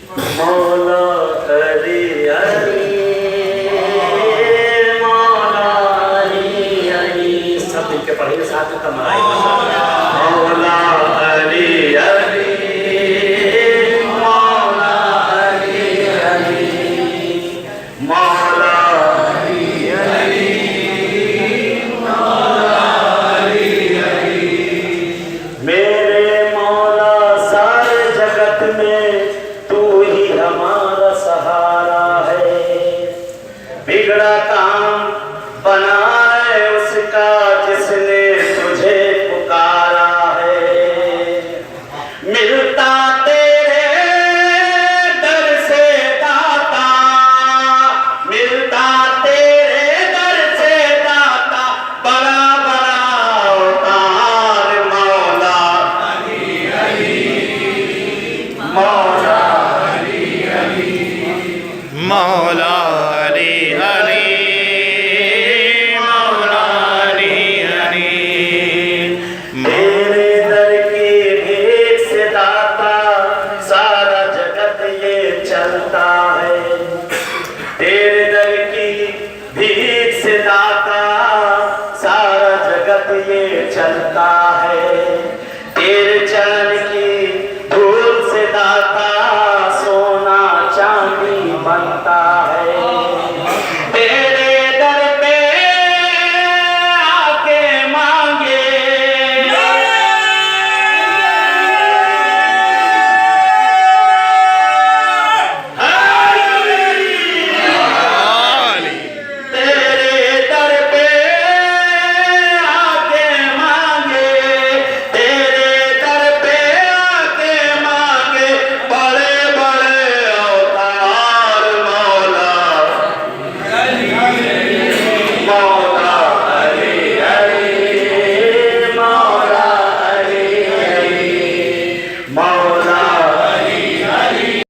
मौला अली अली मौला अली अली, सब मिलके पढ़ेंगे साथ में तमराई। मौला अली अली मौला अली अली मौला अली अली मौला अली अली। मेरे मौला सारे जगत में तू ही हमारा सहारा है। बिगड़ा काम बनाए उसका जिसने तुझे पुकारा है। मिलता तेरे दर से दाता, मिलता तेरे दर से दाता, बड़ा बड़ा उतार मौला अली अली मौला अली अली मौला अली अली मौला अली अली। तेरे दर की भीख से दाता सारा जगत ये चलता है।